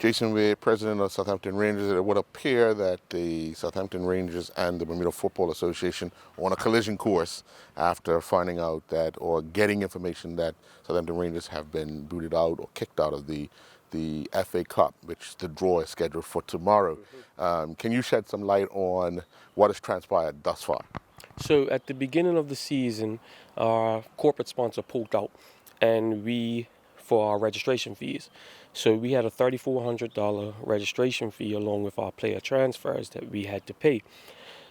Jason Wade, president of Southampton Rangers. It would appear that the Southampton Rangers and the Bermuda Football Association are on a collision course after finding out that, or getting information that Southampton Rangers have been booted out or kicked out of the FA Cup, which the draw is scheduled for tomorrow. Can you shed some light on what has transpired thus far? So at the beginning of the season, our corporate sponsor pulled out, and for our registration fees. So we had a $3,400 registration fee along with our player transfers that we had to pay.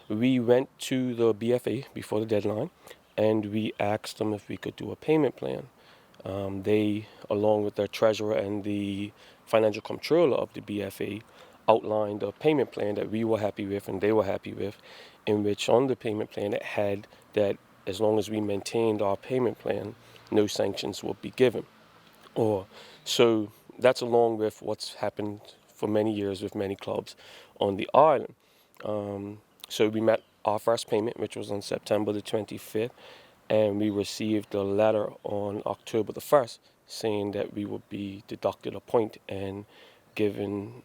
We went to the BFA before the deadline, and we asked them if we could do a payment plan. They, along with their treasurer and the financial controller of the BFA, outlined a payment plan that we were happy with and they were happy with, in which on the payment plan it had that as long as we maintained our payment plan, no sanctions would be given. So that's along with what's happened for many years with many clubs on the island. So we met our first payment, which was on September the 25th, and we received a letter on October the 1st saying that we would be deducted a point and given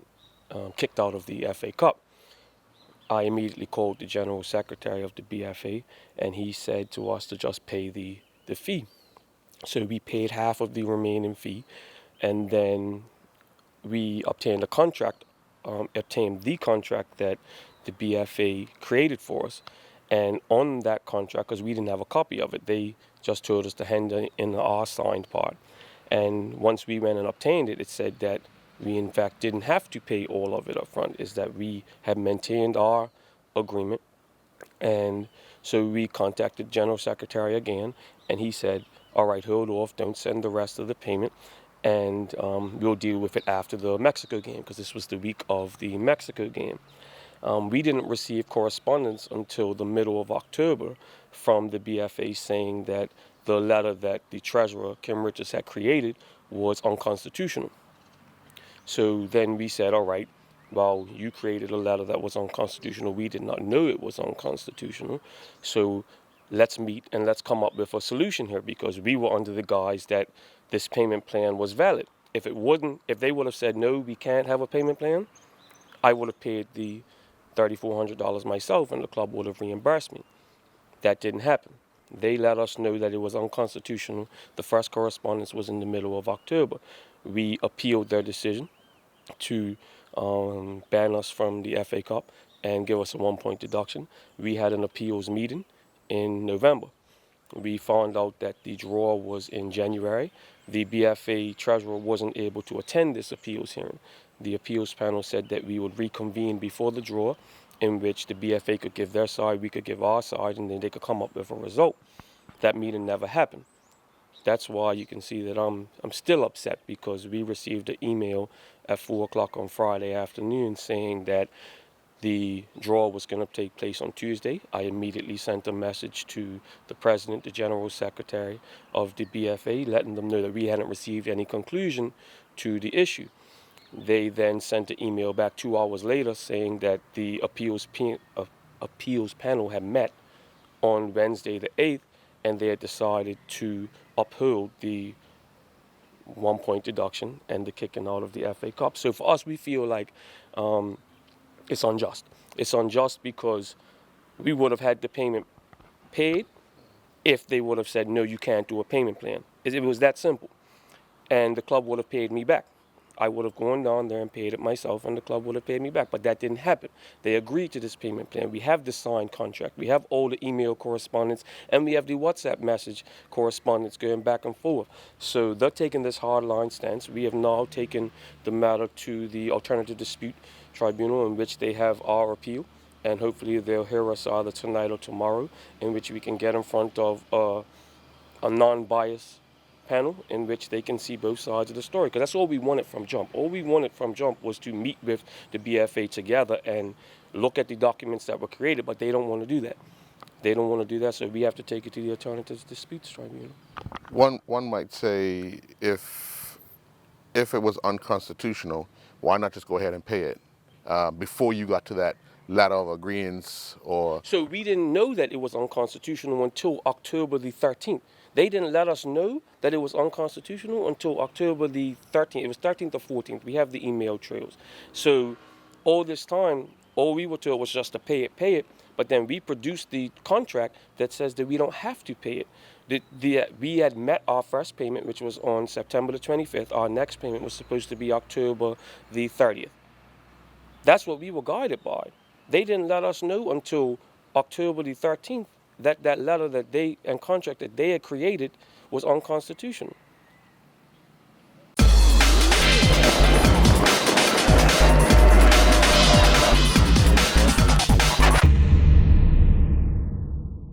kicked out of the FA Cup. I immediately called the general secretary of the BFA, and he said to us to just pay the fee. So we paid half of the remaining fee, and then we obtained the contract that the BFA created for us. And on that contract, because we didn't have a copy of it, they just told us to hand in our signed part. And once we went and obtained it, it said that we in fact didn't have to pay all of it up front, is that we had maintained our agreement. And so we contacted General Secretary again, and he said, all right, hold off, don't send the rest of the payment, and we'll deal with it after the Mexico game, because this was the week of the Mexico game. We didn't receive correspondence until the middle of October from the BFA saying that the letter that the treasurer, Kim Richards, had created was unconstitutional. So then we said, all right, well, you created a letter that was unconstitutional. We did not know it was unconstitutional. So let's meet and let's come up with a solution here, because we were under the guise that this payment plan was valid. If they would have said, no, we can't have a payment plan, I would have paid the $3,400 myself and the club would have reimbursed me. That didn't happen. They let us know that it was unconstitutional. The first correspondence was in the middle of October. We appealed their decision to ban us from the FA Cup and give us a 1-point deduction. We had an appeals meeting in November. We found out that the draw was in January. The BFA treasurer wasn't able to attend this appeals hearing. The appeals panel said that we would reconvene before the draw, in which the BFA could give their side, we could give our side, and then they could come up with a result. That meeting never happened. That's why you can see that I'm still upset, because we received an email at 4 o'clock on Friday afternoon saying that the draw was going to take place on Tuesday. I immediately sent a message to the president, the general secretary of the BFA, letting them know that we hadn't received any conclusion to the issue. They then sent an email back 2 hours later saying that the appeals panel had met on Wednesday the 8th, and they had decided to uphold the 1-point deduction and the kicking out of the FA Cup. So for us, we feel like it's unjust. It's unjust because we would have had the payment paid if they would have said, no, you can't do a payment plan. It was that simple. And the club would have paid me back. I would have gone down there and paid it myself, and the club would have paid me back. But that didn't happen. They agreed to this payment plan. We have the signed contract. We have all the email correspondence, and we have the WhatsApp message correspondence going back and forth. So they're taking this hardline stance. We have now taken the matter to the Alternative Dispute Tribunal, in which they have our appeal, and hopefully they'll hear us either tonight or tomorrow, in which we can get in front of a non-biased panel in which they can see both sides of the story, because that's all we wanted from jump. All we wanted from jump was to meet with the BFA together and look at the documents that were created, but they don't want to do that. They don't want to do that, so we have to take it to the Alternative Disputes Tribunal. One might say, if it was unconstitutional, why not just go ahead and pay it before you got to that letter of agreements or? So we didn't know that it was unconstitutional until October the 13th. They didn't let us know that it was unconstitutional until October the 13th. It was 13th or 14th. We have the email trails. So all this time, all we were told was just to pay it. But then we produced the contract that says that we don't have to pay it. We had met our first payment, which was on September the 25th. Our next payment was supposed to be October the 30th. That's what we were guided by. They didn't let us know until October the 13th that that letter that they and contract that they had created was unconstitutional.